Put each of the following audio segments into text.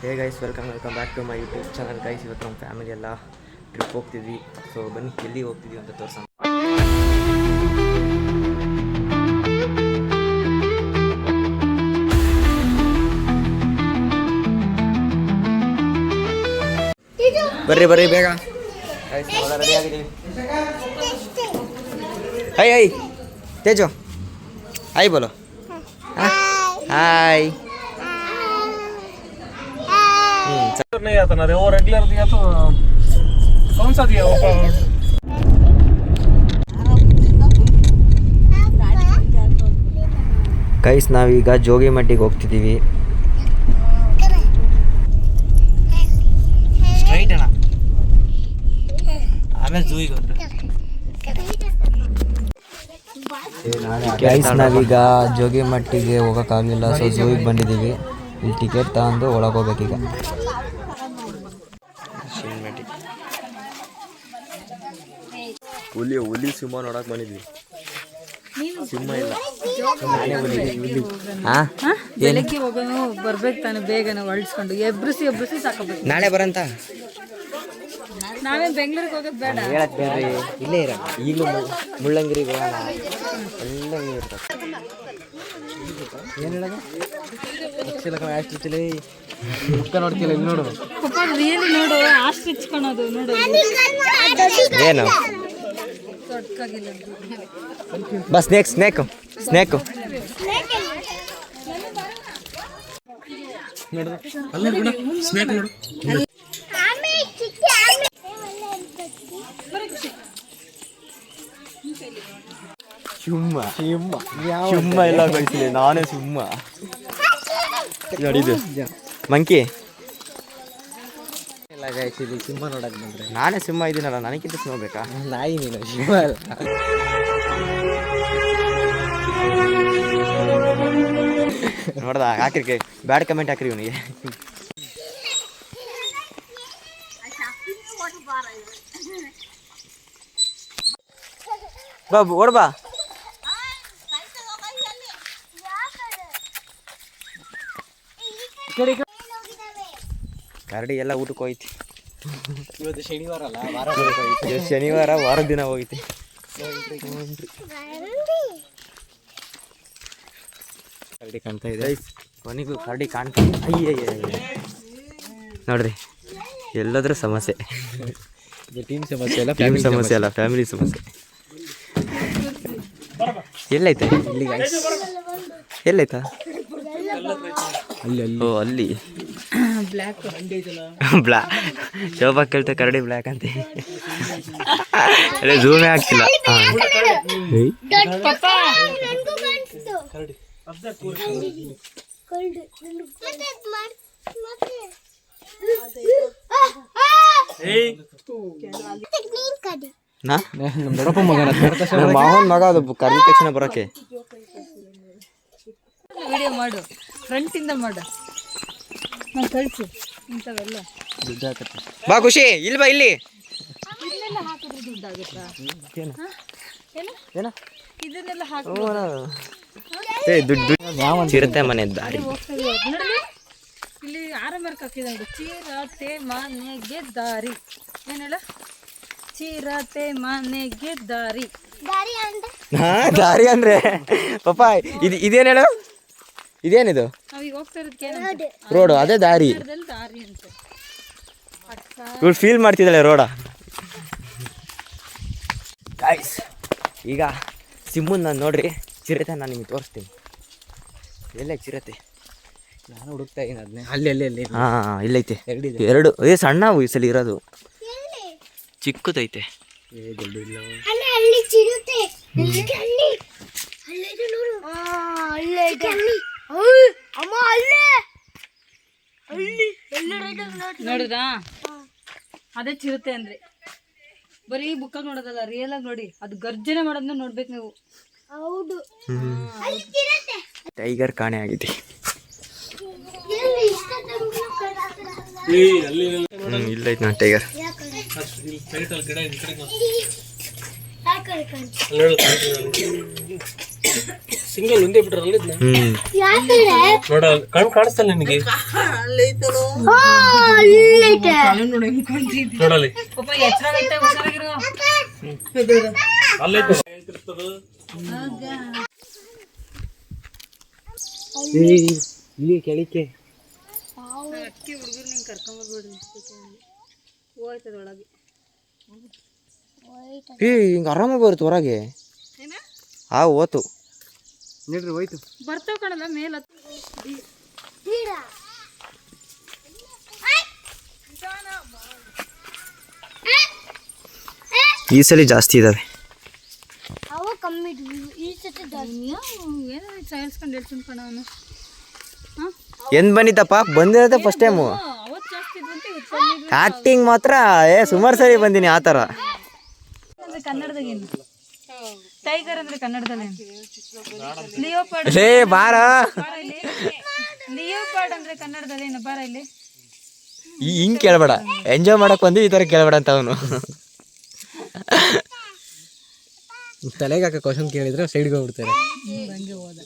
Hey guys welcome back to my YouTube channel guys. ಇವತ್ತು ನಮ್ಮ family ಎಲ್ಲ trip ಹೋಗ್ತಿದ್ವಿ. ಸೊ ಬನ್ನಿ ಎಲ್ಲಿ ಹೋಗ್ತಿದ್ವಿ ಅಂತ ತೋರ್ಸೋಣ. ಬರ್ರಿ ಬರ್ರಿ ಬೇಗ ಗೈಸ್, ರೆಡಿ ಆಗಿದ್ದೀವಿ. ಹಾಯ್ ಹಾಯ್ ತೇಜು, ಹಾಯ್ ಬೋಲೋ. हाय नहीं आता ना रे, वो रेगुलर दिया तो कौन सा दिया वो ಗೈಸ್ ನಾವೀಗ ಜೋಗಿಮಟ್ಟಿಗೆ ಹೋಗ್ತಿದ್ದೀವಿ. ಸ್ಟ್ರೈಟ್ ಅಣ್ಣ, ಆಮೇಲೆ ಝೂಗೆ ಹೋದ್ರೆ. ಗೈಸ್ ನಾವೀಗ ಜೋಗಿಮಟ್ಟಿಗೆ ಹೋಗೋಕ್ಕಾಗಲಿಲ್ಲ, ಸೊ ಝೂಗೆ ಬಂದಿದ್ದೀವಿ. ಇಲ್ಲಿ ಟಿಕೆಟ್ ತಗೊಂಡು ಒಳಗೆ ಹೋಗ್ಬೇಕೀಗ. ಹುಲಿ ಸಿಂಹ ನೋಡಕ್ ಬಂದಿದ್ವಿ. ಸಿಂಹ ಇಲ್ಲ, ಬೆಳಗ್ಗೆ ಹೋಗೋನು ಬರ್ಬೇಕು ತಾನೆ, ಬೇಗನೆ ಹೊಳ್ಸ್ಕೊಂಡು ಎಬ್ರಿಸಿ ಸಾಕೋಬೇಕು. ನಾಳೆ ಬರಂತ ನಾವೇನು ಬೆಂಗಳೂರಿಗೆ ಹೋಗೋದು ಬೇಡ, ಹೇಳಕ್ ಬೇಡ್ರಿ, ಇಲ್ಲೇ ಇರ. ಈಗಲೂ ಮುಳ್ಳಂಗಿರಿಗೆ ಹೋಗೋಣ, ಎಲ್ಲ ಇರ್ತದೆ. ಏನು ಹೇಳೋದು ಮುಖ ನೋಡ್ತಿಲ್ಲ, ಇಲ್ಲಿ ನೋಡು ಪಾಪ ರಿಯಲಿ ನೋಡು, ಆಸ್ಟ್ ಇಚ್ಕೊಳೋದು ನೋಡು. ಏನು ಬಸ್ ಸ್ನೇಕು ಸಿಂಹ ಎಲ್ಲ ಕಳಿಸಿದೆ, ನಾನೇ ಸಿಂಹ ನೋಡಿದ್ದು. ಮಂಕಿ ಎಲ್ಲ ಗಾಯಿಸಿದ್ವಿ, ಸಿಂಹ ನೋಡಕ್ ಬಂದ್ರೆ ನಾನೇ ಸಿಂಹ ಇದ್ದೀನಲ್ಲ, ನನಗಿಂತ ಸಿಂಹ ಬೇಕಾ? ನಾಯಿ ನೀನು, ಸಿಂಹ ಅಲ್ಲ. ನೋಡ್ದ ಹಾಕಿರ್ಕೆ ಬ್ಯಾಡ್ ಕಮೆಂಟ್ ಹಾಕ್ರಿ ಇವನಿಗೆ. ಬಾ ಓಡ್ಬಾ. ಕರಡಿ ಎಲ್ಲ ಊಟಕ್ಕೆ ಹೋಯ್ತಿ. ಇವತ್ತು ಶನಿವಾರ ಅಲ್ಲ, ಶನಿವಾರ ವಾರದ ದಿನ ಹೋಯ್ತಿ. ಕರಡಿ ಕಾಣ್ತಾ ಇದೆ, ಕೊನೆಗೂ ಕರಡಿ ಕಾಣ್ತಾ. ಅಯ್ಯ ನೋಡ್ರಿ, ಎಲ್ಲಾದ್ರೂ ಸಮಸ್ಯೆ. ಟೀಮ್ ಸಮಸ್ಯೆ ಅಲ್ಲ, ಫ್ಯಾಮಿಲಿ ಸಮಸ್ಯೆ. ಎಲ್ಲೈತೆ ಎಲ್ಲೈತಾ? ಅಲ್ಲಿ ಅಲ್ಲಿ ಬ್ಲ್ಯಾಕ್ ಶೋಭಾ ಕೇಳ್ತಾ ಕರಡಿ ಬ್ಲ್ಯಾಕ್ ಅಂತ. ಅದೇ ಝೂಮೇ ಆಗ್ತಿಲ್ಲ. ಮಾವನ್ ಮಗ ಅದು ಕರೆದ ತಕ್ಷಣ ಬರೋಕೆ. ವಿಡಿಯೋ ಮಾಡು, ಫ್ರಂಟಿಂದ ಮಾಡು, ನಾನು ಕಳಿಸು ಇಂಥವೆಲ್ಲ. ದುಡ್ಡು ಹಾಕತ್ತೆ ಬಾ ಖುಷಿ, ಇಲ್ಲಿ ಬಾ. ಇಲ್ಲಿ ಇದನ್ನೆಲ್ಲ ಹಾಕಿದ್ರೆ ದುಡ್ಡಾಗುತ್ತಾ? ಏನು ಇದನ್ನೆಲ್ಲ ಹಾಕಿದ್ರೆ ದುಡ್ಡು ಚಿರತೆ ಮನೆ ದಾರಿ. ಇಲ್ಲಿ ಆರಂಭಕ್ಕೆ ಹಾಕಿದ ಚಿರತೆ ಮನೆಗೆ ದಾರಿ. ಏನು ಹೇಳ? ಚಿರತೆ ಮನೆಗೆ ದಾರಿ. ದಾರಿ ಅಂದ್ರೆ ಪಾಪ ಇದೇನು ಹೇಳು, ಇದೇನಿದು? ನಾವೀಗ ಹೋಗ್ತಾ ಇರೋದಕ್ಕೆ ರೋಡು, ಅದೇ ದಾರಿ. ದಾರಿ ಅಂತ ಇವ್ರು ಫೀಲ್ ಮಾಡ್ತಿದ್ದಾಳೆ ರೋಡ. ಗೈಸ್ ಈಗ ಸಿಂಹನ್ ನಾನು ನೋಡ್ರಿ, ಚಿರತೆ ನಾನು ನಿಮಗೆ ತೋರಿಸ್ತೀನಿ. ಎಲ್ಲೇ ಚಿರತೆ? ನಾನು ಹುಡುಕ್ತಾ ಇದ್ದೀನಿ ಅದನ್ನೇ. ಅಲ್ಲಿ ಹಾಂ ಇಲ್ಲೈತೆ ಎರಡು. ಸಣ್ಣ ಈ ಸಲ ಇರೋದು, ಚಿಕ್ಕದೈತೆ. ನೋಡುದಾ, ಅದೇ ಚಿರತೆ ಅಂದ್ರೆ. ಬರೀ ಬುಕ್ಕಾಗ ನೋಡೋದಲ್ಲ, ರಿಯಲ್ ಆಗಿ ನೋಡಿ. ಅದು ಗರ್ಜನೆ ಮಾಡೋದನ್ನ ನೋಡ್ಬೇಕು ನೀವು. ಹೌದು, ಟೈಗರ್ ಕಾಣೆ ಆಗಿದೆ. ಇಲ್ಲೈತೆ ನಾ ಟೈಗರ್. ಸಿಂಗಲ್ ಒಂದೇ ಬಿಟ್ರಲ್ಲ ಇದನ್ನ ನೋಡ ಕಣ್ ಕಾಣಿಸ್ತಲ್ಲ ನಿನಗೆ ನೋಡಲ್ಲಿ ಅಲ್ಲೈತೆ ಇಲ್ಲಿ ಕೆಳಿಕೆ ಅಕ್ಕಿ ಹುಡುಗರು ನಿಂಗೆ ಕರ್ಕೊಂಬರ್ಬೇಡ್ರಿ ಹೋಯ್ತದ ಒಳಗೆ ಹಿಂಗೆ ಆರಾಮಾಗಿ ಬರುತ್ತೆ ಹೊರಗೆ ಓತು ನೋಡ್ರಿ ಹೋಯ್ತು ಬರ್ತಾವ ಕಣಲ್ಲ ಮೇಲ ಈ ಸಲ ಜಾಸ್ತಿ ಇದಾವೆ ಏನೋ ಸಾಯಿಸ್ಕೊಂಡು ಹೇಳ್ತೀನಿ ಕಣ ಅವನು ಎಂದ್ ಬಂದಿತ್ತಪ್ಪ ಬಂದಿರೋದೆ ಫಸ್ಟ್ ಟೈಮು ಅವತ್ತು ಜಾಸ್ತಿ ಇದ್ವಂತೆ ಇವತ್ತು ಕಮ್ಮಿ ಇದ್ವು. ಆಕ್ಟಿಂಗ್ ಮಾತ್ರ ಸುಮಾರು ಸರಿ ಬಂದೀನಿ ಆ ಥರ ಅಂದ್ರೆ ಕನ್ನಡದಾಗೇನು ಟೈಗರ್ ಅಂದ್ರೆ ಕನ್ನಡದಲ್ಲಿ ಲಿಯೋಪಾರ್ಡ್ ಲೇ ಬಾರ ಲಿಯೋಪಾರ್ಡ್ ಅಂದ್ರೆ ಕನ್ನಡದಲ್ಲಿ ಏನು ಬಾರ ಇಲ್ಲಿ ಹಿಂಗೆ ಕೇಳಬೇಡ ಎಂಜಾಯ್ ಮಾಡಕ್ ಬಂದು ಈ ಥರ ಕೇಳಬೇಡ ಅಂತ ಅವನು ತಲೆಗೆ ಹಾಕೋ ಕ್ವಶನ್ ಕೇಳಿದ್ರೆ ಸೈಡ್ಗೆ ಹೋಗ್ಬಿಡ್ತಾರೆ ಹಂಗೆ ಹೋದ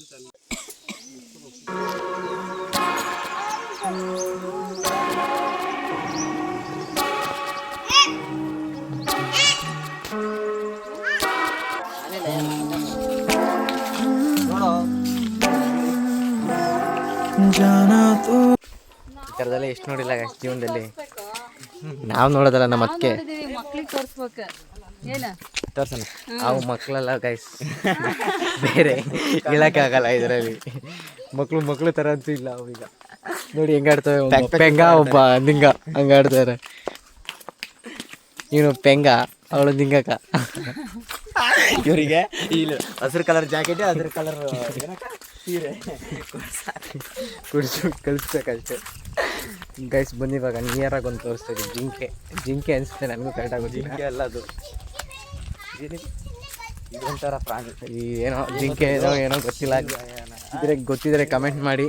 ಈ ಥರದಲ್ಲೇ ಎಷ್ಟು ನೋಡಿಲ್ಲ ಜೀವನದಲ್ಲಿ ನಾವು ನೋಡೋದಲ್ಲ ನಮ್ಮ ಅಕ್ಕೆ ಮಕ್ಳಿಗೆ ತೋರಿಸ್ಬೇಕ ಏನ ತೋರ್ಸೋಣ ಅವು ಮಕ್ಕಳೆಲ್ಲ ಗೈಸ್ ಬೇರೆ ಹೇಳಕ್ಕೆ ಆಗಲ್ಲ ಇದರಲ್ಲಿ ಮಕ್ಕಳು ಥರ ಅಂತೂ ಇಲ್ಲ ಅವೀಗ ನೋಡಿ ಹೆಂಗಾಡ್ತವೆ ಪೆಂಗ ಒಬ್ಬ ನಿಂಗ ಹಂಗಾಡ್ತಾರೆ ಇವನು ಪೆಂಗ ಅವಳು ನಿಂಗಕ್ಕ ಇವರಿಗೆ ಇಲ್ಲಿ ಹಸಿರು ಕಲರ್ ಜಾಕೆಟ್ ಹಸಿರು ಕಲರ್ ಸೀರೆ ಕಳಿಸ್ಬೇಕಷ್ಟೆ ಗೈಸ್ ಬನ್ನಿ ಇವಾಗ ನಿಯರಾಗಿ ಒಂದು ತೋರಿಸ್ತಾ ಇದ್ದೀವಿ ಜಿಂಕೆ ಅನಿಸುತ್ತೆ ನನಗೂ ಕರೆಕ್ಟಾಗಿ ಜಿಂಕೆ ಅಲ್ಲ ಅದು ಇದೊಂಥರ ಪ್ರಾಣಿ ಈ ಏನೋ ಜಿಂಕೆ ಏನೋ ಗೊತ್ತಿಲ್ಲ ಗೊತ್ತಿದ್ರೆ ಕಮೆಂಟ್ ಮಾಡಿ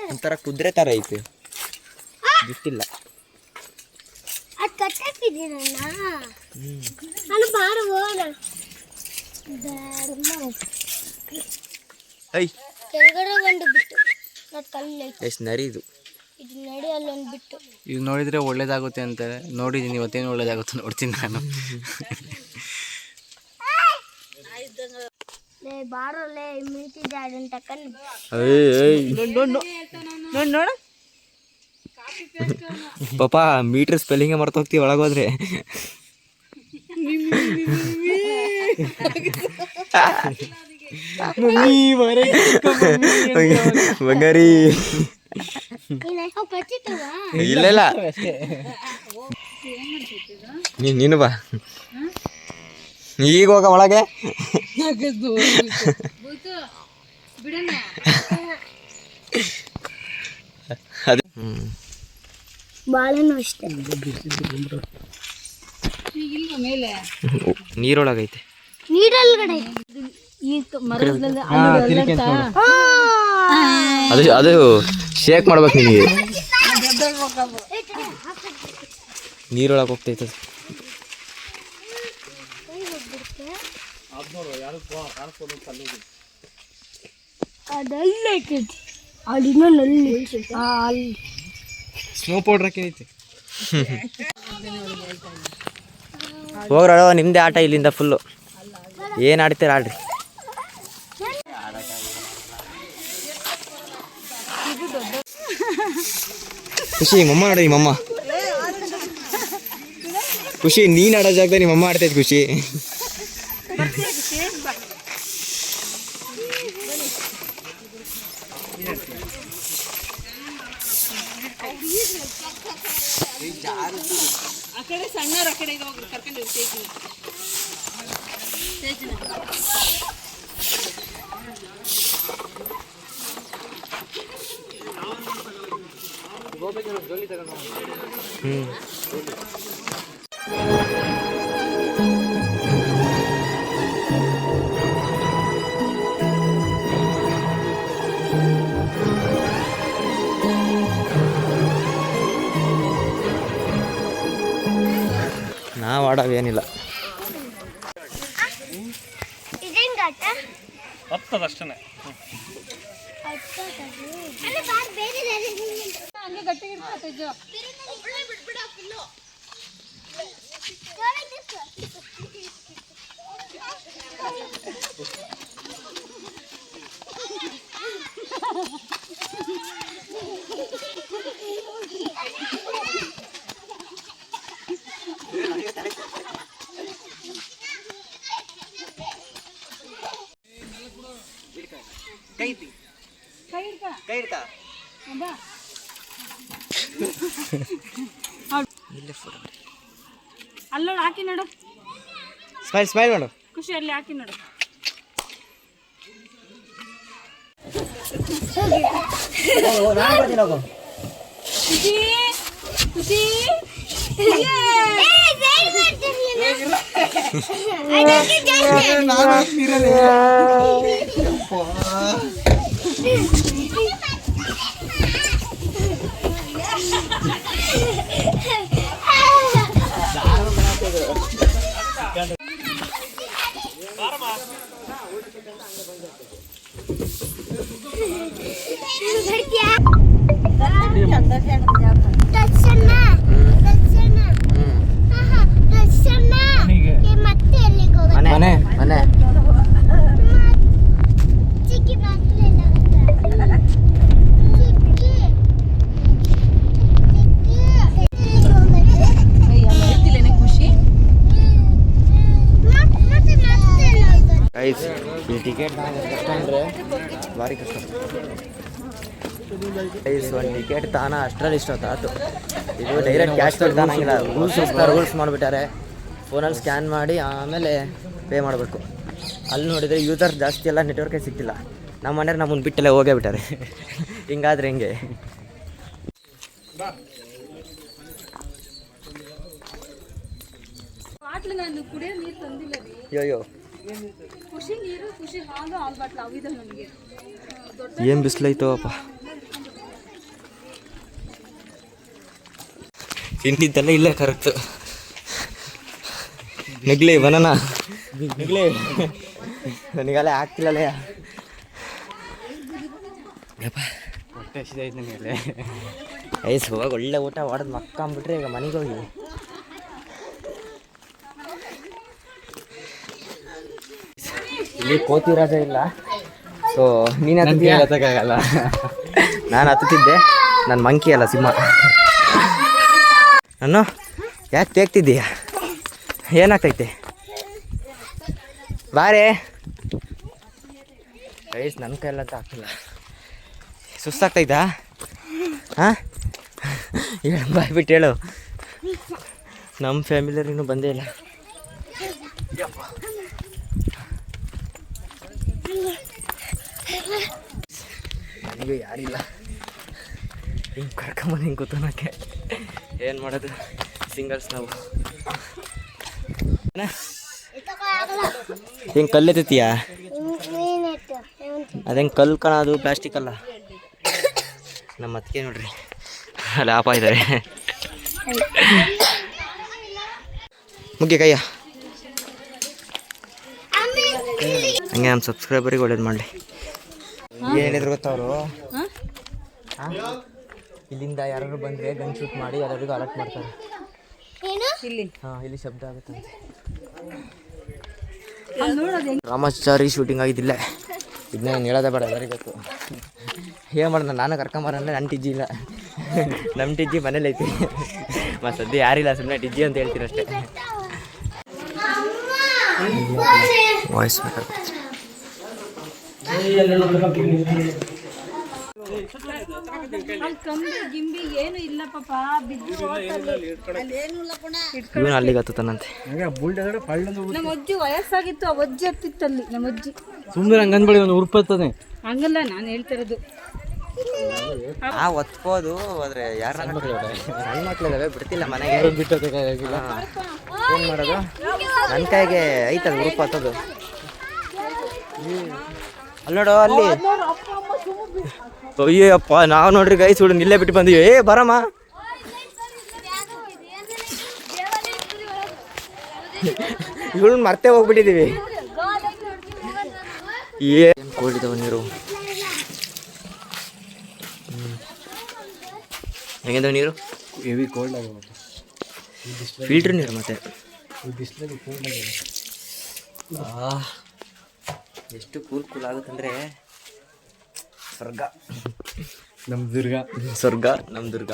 ಒಂಥರ ಕುದುರೆ ಥರ ಐತೆ ಗೊತ್ತಿಲ್ಲ ಐ ಎಷ್ಟು ನರಿ ಇದು ಇದು ನೋಡಿದರೆ ಒಳ್ಳೇದಾಗುತ್ತೆ ಅಂತಾರೆ ನೋಡಿದ್ದೀನಿ ಇವತ್ತೇನು ಒಳ್ಳೇದಾಗುತ್ತೆ ನೋಡ್ತೀನಿ ನಾನು ನೋಡ ಪಾಪ ಮೀಟರ್ ಸ್ಪೆಲ್ಲಿಂಗ್ ಮರ್ತೋಗ್ತೀವಿ ಒಳಗೋದ್ರೆ ಬಂಗಾರಿ ಇಲ್ಲ ಇಲ್ಲ ನೀನು ಬಾ ಈಗ ಹೋಗ ಒಳಗೆ ಅದು ಬಾಳೆನೂ ಅಷ್ಟೇ ಮೇಲೆ ನೀರೊಳಗೈತೆ ನೀರೊಳಗಡೆ ಈ ಮರದಲ್ಲಿ ಅದು ಅದು ಶೇಕ್ ಮಾಡ್ಬೇಕು ನಿನಗೆ ನೀರೊಳಗೆ ಹೋಗ್ತೈತೆ ಅದಲ್ಲೈತೆ ಅಲ್ಲಿನ ನಲ್ಲಿ ಅಲ್ಲಿ ಸ್ನೋ ಪೌಡ್ರ್ ಹಾಕೈತೆ ಹೋಗ್ರವ ನಿಮ್ಮದೇ ಆಟ ಇಲ್ಲಿಂದ ಫುಲ್ಲು ಏನು ಆಡ್ತೀರ ಆಡ್ರಿ ಖುಷಿ ನಿಮ್ಮಮ್ಮ ನೋಡ ನಿಮ್ಮಮ್ಮ ಖುಷಿ ನೀನು ಆಡೋ ಜಾಗದಾಗ ನಿಮ್ಮಮ್ಮ ಆಡ್ತೈತೆ ಖುಷಿ ಆ ಕಡೆ ಸಣ್ಣವ್ರು ಆ ಕಡೆ ಕರ್ಕೊಂಡು ಹತ್ತದಷ್ಟೇ. ಹಂಗೆ ಗಟ್ಟಿಗೆ ಇಟ್ಕೊತೈಜು. ಕೈ ಹಿಡ್ಕ. ಬಾ. ಅಲ್ಲೋಡು ಹಾಕಿ ನೋಡು. ಸ್ಮೈಲ್ ಸ್ಮೈಲ್ ಮಾಡು. ಖುಷಿ ಅಲ್ಲಿ ಹಾಕಿ ನೋಡು. ಖುಷಿ ಖುಷಿ ಮನೆ ಮನೆ ಗೈಸ್ ಈ ಟಿಕೆಟ್ ಕಷ್ಟ ಅಂದರೆ ಭಾರಿ ಕಷ್ಟ ಗೈಸ್. ಒಂದು ಟಿಕೆಟ್ ತಾನ ಅಷ್ಟರಲ್ಲಿ ಇಷ್ಟೊತ್ತಾಯ್ತು. ಇದು ಡೈರೆಕ್ಟ್ ಕ್ಯಾಶ್ ತಾನಂಗಿಲ್ಲ, ರೂಲ್ಸ್ ಮಾಡಿಬಿಟ್ಟಾರೆ. ಫೋನಲ್ಲಿ ಸ್ಕ್ಯಾನ್ ಮಾಡಿ ಆಮೇಲೆ ಪೇ ಮಾಡಬೇಕು. ಅಲ್ಲಿ ನೋಡಿದರೆ ಯೂಸರ್ ಜಾಸ್ತಿ ಎಲ್ಲ ನೆಟ್ವರ್ಕೇ ಸಿಗ್ತಿಲ್ಲ. ನಮ್ಮ ಮನೆಯವ್ರು ನಮ್ಮನ್ನು ಬಿಟ್ಟೆಲ್ಲ ಹೋಗೇ ಬಿಟ್ಟಾರೆ. ಹಿಂಗಾದ್ರೆ ಹೆಂಗೆ? ನಾನು ಕುಡಿಯೋ ನೀರು ತಂದಿಲ್ಲ ರೀ. ಅಯ್ಯೋ ಖುಷಿ ನೀರು, ಖುಷಿ ಹಾಲು, ಹಾಲು ಬಾಟ್ಲು ಅವಿದೆ ನನಗೆ. ಏನು ಬಿಸಿಲೈತೋ ಅಪ್ಪ. ತಿಂಡಿದ್ದೆಲ್ಲ ಇಲ್ಲೇ ಕರೆಕ್ಟು. ನೆಗ್ಲಿ ಬನಾನ ನೆಗ್ಲಿ ನನಗೆಲ್ಲ ಆಗ್ತಿಲ್ಲಲೇ. ಹೊಟ್ಟೆ ಹಸಿದೈತೆ ನನಗೆ. ಐಸ್ ಹೋಗಿ ಒಳ್ಳೆ ಊಟ ಹೊಡೆದು ಮಕ್ಕೊಂಬಿಟ್ರೆ ಈಗ ಮನೆಗೆ ಹೋಗಿ. ಇಲ್ಲಿ ಕೋತಿ ರಾಜ ಇಲ್ಲ, ಸೊ ನೀನು ಹತ್ತಕ್ಕಾಗಲ್ಲ. ನಾನು ಹತ್ತುತ್ತಿದ್ದೆ, ನನ್ನ ಮಂಕಿ ಅಲ್ಲ ಸಿಂಹ. ನಾನು ಯಾಕೆ ತೇಗ್ತಿದ್ದೀಯ? ಏನಾಗ್ತೈತೆ ಬಾರೇ. ಗೈಸ್ ನನ್ನ ಕೈಯಲ್ಲಂತ ಆಗ್ತಿಲ್ಲ, ಸುಸ್ತಾಗ್ತೈತಾ? ಹಾಂ ಹೇಳು, ಬಾಯ್ಬಿಟ್ಟು ಹೇಳು. ನಮ್ಮ ಫ್ಯಾಮಿಲಿಯವ್ರು ಇನ್ನೂ ಬಂದೇ ಇಲ್ಲ. ನನಗೂ ಯಾರಿಲ್ಲ, ಹಿಂಗೆ ಕರ್ಕೊಂಬಂದು ಹಿಂಗೆ ಕೂತನಕ್ಕೆ ಏನು ಮಾಡೋದು? ಸಿಂಗಲ್ಸ್ ನಾವು. ಹೆಂಗೆ ಕಲ್ಲೆತ್ತೀಯ? ಅದೇಂಗೆ ಕಲ್ಲು ಕಣ, ಅದು ಪ್ಲಾಸ್ಟಿಕ್ ಅಲ್ಲ. ನಮ್ಮ ಅತ್ತಿಗೆ ನೋಡ್ರಿ ಅಲ್ಲಿ ಆಪ ಇದ್ದಾರೆ. ಮುಖ್ಯ ಕೈಯ ಹಂಗೆ ನಮ್ಮ ಸಬ್ಸ್ಕ್ರೈಬರಿಗೆ ಒಳ್ಳೇದು ಮಾಡಲಿ. ಏನು ಹೇಳಿದ್ರು ಗೊತ್ತವರು? ಇಲ್ಲಿಂದ ಯಾರು ಬಂದರೆ ಗನ್ ಶೂಟ್ ಮಾಡಿ ಎಲ್ಲರಿಗೂ ಅಲರ್ಟ್ ಮಾಡ್ತಾರೆ. ಇಲ್ಲಿ ಶಬ್ದ ಆಗುತ್ತಂತೆ. ರಾಮಾಚಾರಿ ಶೂಟಿಂಗ್ ಆಗಿದ್ದಿಲ್ಲ. ಇದನ್ನ ನಾನು ಹೇಳೋದೇ ಬೇಡ, ಎಲ್ಲರಿಗೂ ಗೊತ್ತು. ಏನು ಮಾಡೋಣ, ನಾನು ಕರ್ಕೊಂಬರಲ್ಲ. ನನ್ನ ಟಿಜ್ಜಿ ಇಲ್ಲ, ನಮ್ಮ ಟಿಜ್ಜಿ ಮನೇಲಿ ಐತಿ. ಮತ್ತು ಸದ್ಯ ಯಾರಿಲ್ಲ, ಸುಮ್ಮನೆ ಟಿಜ್ಜಿ ಅಂತ ಹೇಳ್ತೀನಿ ಅಷ್ಟೇ. ವಾಯ್ಸ್ ಬೇಕಾಗುತ್ತೆ. ಇವನು ಅಲ್ಲಿಗೆ ಹತ್ತನಂತೆ. ನಮ್ಮ ಅಜ್ಜಿ ವಯಸ್ಸಾಗಿತ್ತು, ಆ ಅಜ್ಜಿ ಹತ್ತಿತ್ತಲ್ಲಿ. ನಮ್ಮ ಅಜ್ಜಿ ಸುಮ್ಮನೆ ಹಂಗೆ ಅಂದ್ಬೇಡಿ, ಒಂದು ಉರುಪತ್ತದೆ. ಹಂಗಲ್ಲ ನಾನು ಹೇಳ್ತಿರೋದು. ಒತ್ಕೋದು ಹೋದ್ರೆ ಯಾರು ಸಣ್ಣ ಮಕ್ಳಿದಾವೆ, ಬಿಡ್ತಿಲ್ಲ ಮನೆಗೆ ಬಿಟ್ಟೋಗಿಲ್ಲ. ಏನು ಮಾಡೋದು? ನನ್ನ ಕೈಗೆ ಐತದ ಉರುಪು ಹತ್ತದು. ಅಲ್ಲೋಡು ಅಲ್ಲಿ. ಅಯ್ಯಪ್ಪ, ನಾವು ನೋಡ್ರಿ ಗೈ ಸುಡು ನಿಲ್ಲೇ ಬಿಟ್ಟು ಬಂದೀವಿ. ಬರಮ್ಮ, ಇವಳನ್ನ ಮರ್ತೇ ಹೋಗ್ಬಿಟ್ಟಿದ್ದೀವಿ. ಕೋಲ್ಡ್ ಇದಾವೆ ನೀರು. ಹೆಂಗಿದಾವೆ ನೀರು? ಹೆವಿ ಕೋಲ್ಡ್ ಆಗಿದೆ. ಫಿಲ್ಟ್ರ್ ನೀರು ಮತ್ತೆ ಬಿಸಿಲಿಗೆ ಕೋಲ್ಡ್ ಆಗಿದೆ. ಎಷ್ಟು ಕೂಲ್ ಆಗುತ್ತಂದರೆ ಸ್ವರ್ಗ. ನಮ್ಮ ದುರ್ಗ ಸ್ವರ್ಗ ನಮ್ಮ ದುರ್ಗ.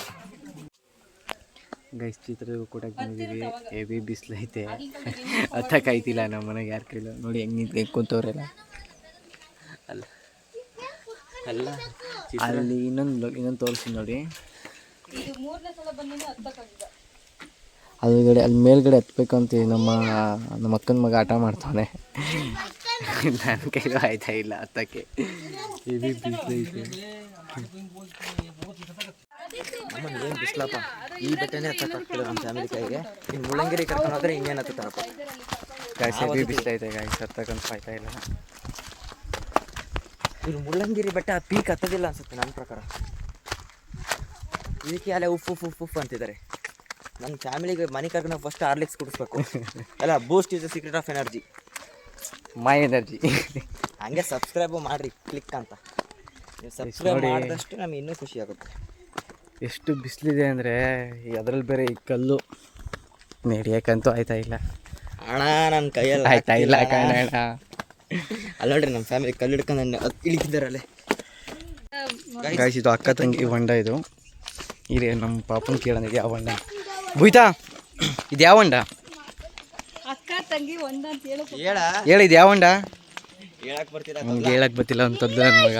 ಗೈಸ್ ಚಿತ್ರದುರ್ಗ ಕೂಟಕ್ಕೆ ಬಂದಿದ್ದೀವಿ. ಹೆವಿ ಬಿಸಿಲು ಐತೆ, ಹತ್ತಕ್ಕಾಯ್ತಿಲ್ಲ ನಮ್ಮ ಮನೆಗೆ ಯಾರ ಕೈಲ. ನೋಡಿ ಹೆಂಗೆ ನಿಂತ್ಕೊಂಡು ಕೂತವ್ರೆಲ್ಲ. ಅಲ್ಲ ಅಲ್ಲ ಅಲ್ಲಿ ಇನ್ನೊಂದು ತೋರಿಸ್ತೀನಿ ನೋಡಿ. ಇದು 3ನೇ ಸಲ ಬಂದಿದ್ದು ಹತ್ತಕ್ಕಾಗಿಲ್ಲ. ಅಲ್ಲಿಗಡೆ ಅಲ್ಲಿ ಮೇಲ್ಗಡೆ ಹತ್ಬೇಕಂತ ನಮ್ಮ ಅಕ್ಕನ ಮಗ ಆಟ ಮಾಡ್ತಾನೆ. ನನ್ನ ಕೈಲೂ ಆಯ್ತಾ ಇಲ್ಲ ಹತ್ತಕ್ಕೆ. ಹೆವಿ ಬಿಸಿಲು ಐತೆ. ನಮ್ಮನ್ನು ಏನು ಬಿಸ್ಲಪ್ಪ, ಈ ಬೆಟ್ಟನೇ ಹತ್ತಕ್ಕಾಗ್ತಿಲ್ಲ ನಮ್ಮ ಫ್ಯಾಮಿಲಿ ಕೈಗೆ. ಇನ್ನು ಮುಳ್ಳಂಗಿರಿ ಕರ್ಕೊಂಡು ಹೋದ್ರೆ ಇನ್ನೇನು ಹತ್ತುತ್ತಾರಪ್ಪ. ಗಾಯ್ಸ್ ಹೆವಿ ಬಿಸಿಲು ಐತೆ ಗಾಯ್ಸ್, ಹತ್ತಕ್ಕಂತ ಆಯ್ತಾ ಇಲ್ಲ. ಇನ್ನು ಮುಳ್ಳಂಗಿರಿ ಬೆಟ್ಟ ಪೀಕ್ ಹತ್ತೋದಿಲ್ಲ ಅನ್ಸುತ್ತೆ ನನ್ನ ಪ್ರಕಾರ. ಇದಕ್ಕೆ ಅಲ್ಲೇ ಉಫ್ ಅಂತಿದ್ದಾರೆ. ನನ್ನ ಫ್ಯಾಮಿಲಿಗೆ ಮನೆ ಕರ್ಕೊಂಡು ಫಸ್ಟ್ ಹಾರ್ಲಿಕ್ಸ್ ಕುಡಿಸ್ಬೇಕು. ಅಲ್ಲ, Boost is the secret of energy, my energy. ಹಂಗೆ ಸಬ್ಸ್ಕ್ರೈಬು ಮಾಡಿರಿ ಕ್ಲಿಕ್ ಅಂತ. ನೀವು ಸಬ್ಸ್ಕ್ರೈಬ್ ಮಾಡಿದಷ್ಟು ನಮಗೆ ಇನ್ನೂ ಖುಷಿ ಆಗುತ್ತೆ. ಎಷ್ಟು ಬಿಸಿಲಿದೆ ಅಂದರೆ ಅದರಲ್ಲಿ ಬೇರೆ ಈ ಕಲ್ಲು ನಡೆಯೋಕ್ಕಂತೂ ಆಯ್ತಾ ಇಲ್ಲ. ಅಣ್ಣ ನನ್ನ ಕೈಯಲ್ಲಿ ಆಯ್ತಾ ಇಲ್ಲ ಕಣ. ಅಲ್ಲಿ ನೋಡ್ರಿ ನಮ್ಮ ಫ್ಯಾಮಿಲಿ ಕಲ್ಲು ಹಿಡ್ಕೊಂಡು ಇಳಿತಿದ್ದಾರಲ್ಲೇ. ಗಾಯ್ಸ್ ಇದು ಅಕ್ಕ ತಂಗಿ ಹೊಂಡ. ಇದು ಇಲ್ಲಿ ನಮ್ಮ ಪಾಪನ ಕೇಳೋಣ, ಇದು ಯಾವ ಹೊಂಡ ಬುಯ್ತಾ? ಇದು ಯಾವ ಹೊಂಡ? ಅಕ್ಕ ತಂಗಿ ಒಂದ ಅಂತ ಹೇಳಿ, ಇದು ಯಾವ ಹೊಂಡ? ಹೇಳಕ್ ಬರ್ತೀರಾ? ನಮ್ಗೆ ಹೇಳಕ್ ಗೊತ್ತಿಲ್ಲ ಅಂತದ್ದು ನನ್ನ ಮಗ.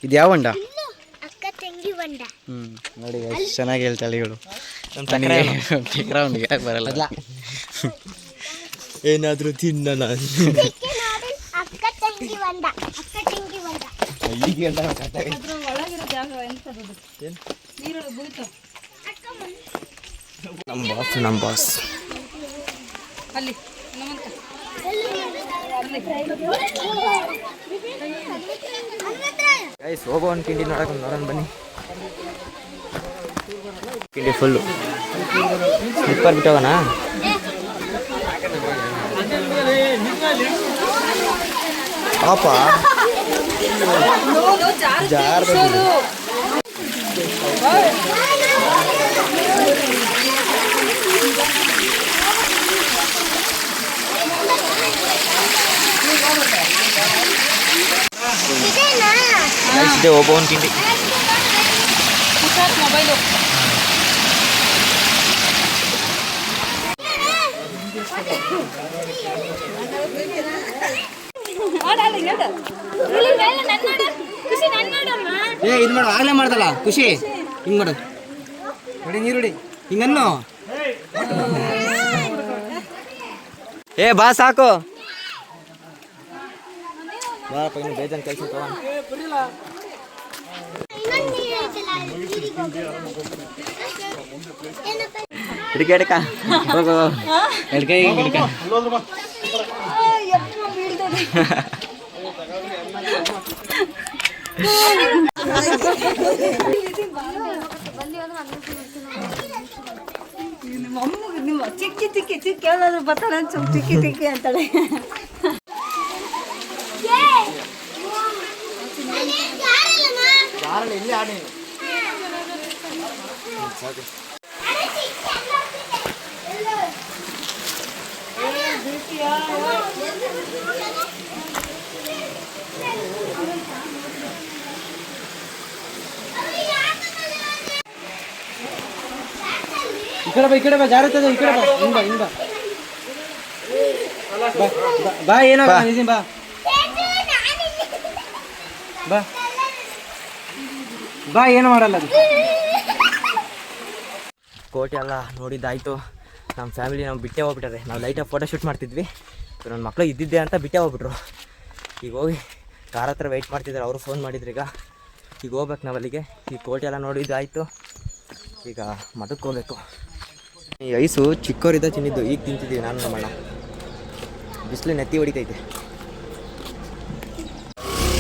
ಇದು ಯಾವ ಹೊಂಡ? ನೋಡಿ ಎಷ್ಟು ಚೆನ್ನಾಗಿ ಹೇಳ್ತಾಳೆ ಇವಳು. ನನಗೆ ಬರಲ್ಲ. ಏನಾದರೂ ತಿನ್ನೋಣ. ಒಳಗಿರೋ ಜಾಗ ಎಂತದ್ದು ನೀರೊಳಗೆ ಬೀಳ್ತು. ನಮ್ಮ ಬಾಸ್ ಅಲ್ಲಿ ನಮ್ಮಂತ ಗೈಸ್ ಹೋಗೋ ಒಂದು ಕಿಂಡಿ ನೋಡೋಣ ಬನ್ನಿ. ಕಿಂಡಿ ಫುಲ್ಲು ಸ್ಲಿಪ್ಪರ್ ಬಿಟ್ಟೋಗೋಣ. ಪಾಪ ಜಾರ್ ಒಬ್ಬ ಒಂದು ಕಿಂಡಿ. ಮೊಬೈಲು ಇದು ಮಾಡು, ಆಗಲೇ ಮಾಡ್ದಲ್ಲ ಖುಷಿ. ಹಿಂಗೆ ಮಾಡು, ನೋಡಿ ನೀರುಡಿ ಹಿಂಗನ್ನು. ಬಾ ಸಾಕು, ಬಾರಪ್ಪ, ಇನ್ನು ಬೇಜಾನ್ ಕೆಲಸ ತಗೋಣ. ಹಿಡ್ಕ ಹಿಡ್ಕ ಹೋಗು, ಹಿಡ್ಕ ಹಿಡ್ಕ. ನಿಮ್ಮ ಚಿಕ್ಕಿ ಕೇಳೋದು ಬರ್ತಾಳೆ ಅಂತ ಚಿಕ್ಕಿ ಅಂತಾಳೆ. ಈ ಕಡೆ ಬಾ ಜಾರುತ್ತದೆ. ಈ ಕಡೆ ಬಾ, ಹಿಂಗ ಬಾ. ಏನಾಗ ಬಾ ಬಾ ಬಾ, ಏನು ಮಾಡಲ್ಲ ಅದು. ಕೋಟೆ ಎಲ್ಲ ನೋಡಿದ್ದಾಯ್ತು. ನಮ್ಮ ಫ್ಯಾಮಿಲಿ ನಾವು ಬಿಟ್ಟೇ ಹೋಗ್ಬಿಟ್ಟಾರೆ. ನಾವು ಲೈಟಾಗಿ ಫೋಟೋ ಶೂಟ್ ಮಾಡ್ತಿದ್ವಿ, ನನ್ನ ಮಕ್ಕಳು ಇದ್ದಿದ್ದೆ ಅಂತ ಬಿಟ್ಟೇ ಹೋಗ್ಬಿಟ್ರು. ಈಗ ಹೋಗಿ ಕಾರ್ ಹತ್ರ ವೆಯ್ಟ್ ಮಾಡ್ತಿದ್ದಾರೆ. ಅವರು ಫೋನ್ ಮಾಡಿದ್ರು. ಈಗ ಹೋಗ್ಬೇಕು ನಾವು ಅಲ್ಲಿಗೆ. ಈ ಕೋಟೆ ಎಲ್ಲ ನೋಡಿದ್ದಾಯಿತು, ಈಗ ಮಠಕ್ಕೆ ಹೋಗ್ಬೇಕು. ಈ ಐಸು ಚಿಕ್ಕವರಿದ್ದ ತಿಂದಿದ್ದು, ಈಗ ತಿಂತಿದ್ದೀವಿ ನಾನು ನಮ್ಮಣ್ಣ. ಬಿಸಿಲು ನೆತ್ತಿ ಹೊಡಿತೈತೆ.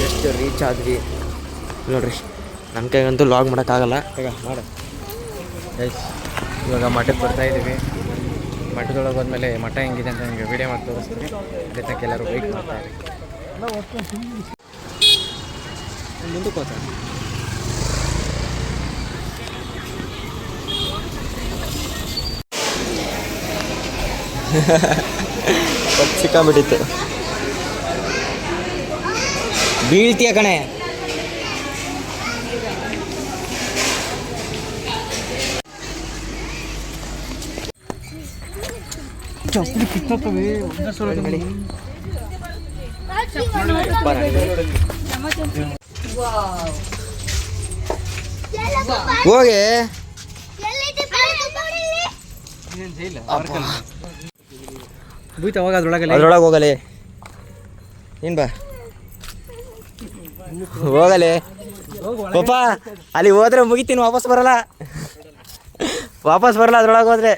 ಎಷ್ಟು ರೀಚ್ ಆದ್ವಿ ನೋಡ್ರಿ. ನನ್ನ ಕೈಗಂತೂ ಲಾಗ್ ಮಾಡೋಕ್ಕಾಗಲ್ಲ. ಮಾಡು ಗೈಸ್, ಇವಾಗ ಮಠಕ್ಕೆ ಬರ್ತಾಯಿದ್ದೀವಿ. ಮಠದೊಳಗೆ ಹೋದ್ಮೇಲೆ ಮಠ ಹೆಂಗಿದೆ ಅಂತ ನಿಮಗೆ ವೀಡಿಯೋ ಮಾಡಿ ತೋರಿಸ್ತೀನಿ. ಜೊತೆಗೆ ಎಲ್ಲರೂ ವೆಯ್ಟ್ ಮಾಡ್ತಾಯಿದ್ದೀವಿ. ಮುಂದಕ್ಕೆ ಹೋಗ್ತಾ ಸಿಕ್ಕಾಬಿಟ್ಟಿತ್ತು. ಬೀಳ್ತೀಯ ಕಣೆ. ಹೋಗಿ ಬೂಯ್ತು ಅವಾಗ ಅದ್ರೊಳಗಲ್ಲ ಅದ್ರೊಳಗೆ ಹೋಗಲಿ. ಏನ್ ಬಾ ಹೋಗಲಿ ಪಾಪ. ಅಲ್ಲಿ ಹೋದ್ರೆ ಮುಗಿತೀನಿ, ವಾಪಸ್ ಬರಲ್ಲ ಅದ್ರೊಳಗೆ ಹೋದ್ರೆ.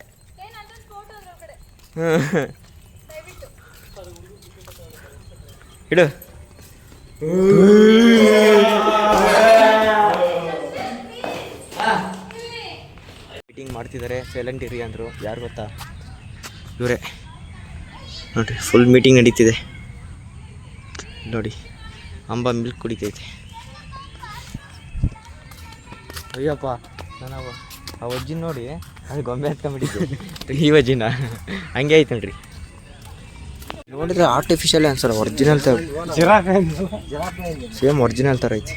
ಇಡು. ಮೀಟಿಂಗ್ ಮಾಡ್ತಿದ್ದಾರೆ, ಸೈಲೆಂಟ್ ಇರಿ ಅಂದರು. ಯಾರು ಗೊತ್ತಾ? ಇವರೇ ನೋಡಿರಿ, ಫುಲ್ ಮೀಟಿಂಗ್ ನಡೀತಿದೆ ನೋಡಿ. ಅಂಬ ಮಿಲ್ಕ್ ಕುಡಿತೈತೆ. ಅಯ್ಯಪ್ಪ, ನಾನು ಆ ವಜ್ಜಿನ ನೋಡಿ ಅದು ಗೊಂಬೆ ಹತ್ಕೊಂಡ್ಬಿಟ್ಟಿದ್ದೆ. ಈ ವಜ್ಜಿನ ಹಂಗೆ ಐತೆ ನೋಡ್ರಿ. ನೋಡಿದ್ರೆ ಆರ್ಟಿಫಿಷಿಯಲ್ ಅನ್ಸಲ್ಲ, ಒರಿಜಿನಲ್ ಥರ, ಸೇಮ್ ಒರಿಜಿನಲ್ ಥರ ಐತಿ.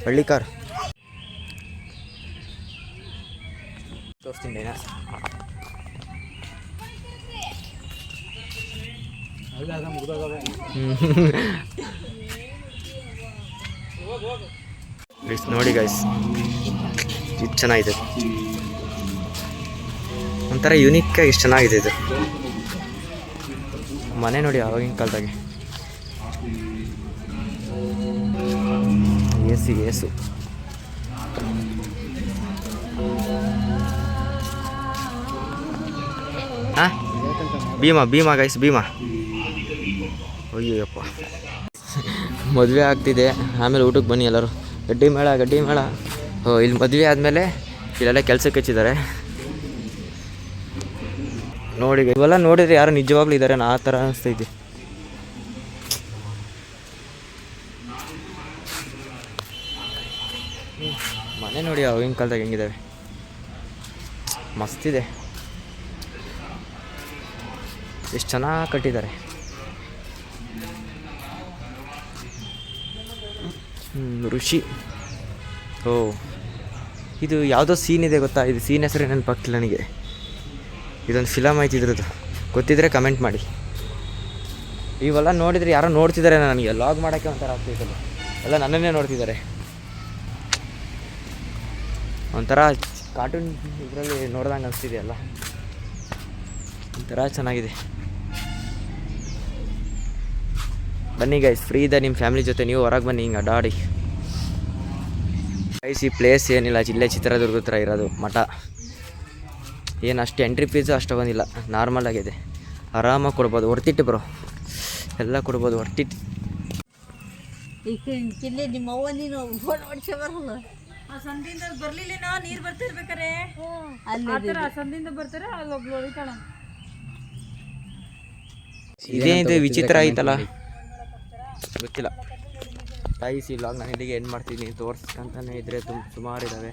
ಹಳ್ಳಿ ಕಾರ್ ತೋರಿಸ್ತೀನಿ. ನೋಡಿ ಗೈಸ್, ಇದು ಚೆನ್ನಾಗಿದೆ, ಒಂಥರ ಯುನೀಕಾಗಿ ಎಷ್ಟು ಚೆನ್ನಾಗಿದೆ ಇದು ಮನೆ. ನೋಡಿ ಆವಾಗಿನ ಕಾಲದಾಗೆ ಏಸು ಹಾಂ, ಭೀಮಾ ಗೈಸ್, ಭೀಮಾ. ಅಯ್ಯೋಯಪ್ಪ, ಮದುವೆ ಆಗ್ತಿದೆ, ಆಮೇಲೆ ಊಟಕ್ಕೆ ಬನ್ನಿ ಎಲ್ಲರೂ. ಗಡ್ಡಿ ಮೇಳ. ಇಲ್ಲಿ ಮದುವೆ ಆದಮೇಲೆ ಇಲ್ಲೆಲ್ಲ ಕೆಲಸಕ್ಕೆ ಹಚ್ಚಿದ್ದಾರೆ ನೋಡಿ. ಇವೆಲ್ಲ ನೋಡಿದ್ರೆ ಯಾರು ನಿಜವಾಗ್ಲೂ ಇದ್ದಾರೆ ಆ ಥರ ಅನಿಸ್ತೈತಿ. ಮನೆ ನೋಡಿ ಅವಾಗಿನ ಕಾಲದಾಗ ಹೆಂಗಿದ್ದಾವೆ, ಮಸ್ತಿದೆ, ಎಷ್ಟು ಚೆನ್ನಾಗಿ ಕಟ್ಟಿದ್ದಾರೆ. ಋಷಿ. ಓ, ಇದು ಯಾವುದೋ ಸೀನ್ ಇದೆ ಗೊತ್ತಾ? ಇದು ಸೀನ್ ಹೆಸರು ನೆನಪಾಗ್ತಿಲ್ಲ ನನಗೆ. ಇದೊಂದು ಫಿಲಮ್ ಐತಿ, ಇದ್ರದ್ದು ಗೊತ್ತಿದ್ರೆ ಕಮೆಂಟ್ ಮಾಡಿ. ಇವೆಲ್ಲ ನೋಡಿದರೆ ಯಾರೋ ನೋಡ್ತಿದ್ದಾರೆ, ನನಗೆ ಲಾಗ್ ಮಾಡೋಕ್ಕೆ ಒಂಥರ ಆಗ್ತೈತಲ್ಲ, ಎಲ್ಲ ನನ್ನನ್ನೇ ನೋಡ್ತಿದ್ದಾರೆ. ಒಂಥರ ಕಾರ್ಟೂನ್ ಇದರಲ್ಲಿ ನೋಡ್ದಂಗೆ ಅನಿಸ್ತಿದೆ ಅಲ್ಲ, ಒಂಥರ ಚೆನ್ನಾಗಿದೆ. ಬನ್ನಿ ಗೈಸ್, ಫ್ರೀ ಇದೆ ನಿಮ್ಮ ಫ್ಯಾಮಿಲಿ ಜೊತೆ, ನೀವು ಹೊರಗೆ ಬನ್ನಿ, ಹಿಂಗೆ ಅಡ್ಡಾಡಿ. ಗೈಸ್, ಈ ಪ್ಲೇಸ್ ಏನಿಲ್ಲ, ಇಲ್ಲೇ ಚಿತ್ರದುರ್ಗ ಹತ್ರ ಇರೋದು ಮಠ. ಏನು ಅಷ್ಟು ಎಂಟ್ರಿ ಫೀಸು ಅಷ್ಟೊಂದಿಲ್ಲ, ನಾರ್ಮಲ್ ಆಗಿದೆ, ಆರಾಮಾಗಿ ಕೊಡ್ಬೋದು. ಹೊರ್ತಿಟ್ಟು ಬ್ರೋ, ಎಲ್ಲ ಕೊಡ್ಬೋದು, ಹೊರ್ತಿಟ್ಟು. ನಿಮ್ಮ ಅವ್ವ ನೀನು ಫೋನ್ ಹೊಡ್ಸೇ ಬರಲ್ಲ. ಆ ಸಂದಿಂದ ಬರ್ಲಿಲ್ಲ, ನೀರು ಬರ್ತಿರ್ಬೇಕಾರೆ ಅಲ್ಲಿ ಸಂದಿಂದ ಬರ್ತಾರೆ, ಅಲ್ಲೊಬ್ಳು ಹೊಡಿತಾಳ. ಇದೇನಿದೆ ವಿಚಿತ್ರ ಐತಲ್ಲ, ಗೊತ್ತಿಲ್ಲ. ಗೈಸ್, ಈ ಲಾಗ್ ನಾನು ಇಲ್ಲಿಗೆ ಎಂಡ್ ಮಾಡ್ತೀನಿ. ತೋರಿಸ್ಕೊಂತಾನೆ ಇದ್ದರೆ ಸುಮಾರು ಇದ್ದಾವೆ.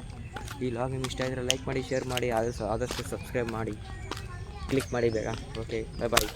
ಈ ಲಾಗ್ ನಿಮ್ಗೆ ಇಷ್ಟ ಇದ್ದರೆ ಲೈಕ್ ಮಾಡಿ, ಶೇರ್ ಮಾಡಿ, ಆದಷ್ಟು ಸಬ್ಸ್ಕ್ರೈಬ್ ಮಾಡಿ, ಕ್ಲಿಕ್ ಮಾಡಿ ಬೇಗ. ಓಕೆ, ಬಾಯ್.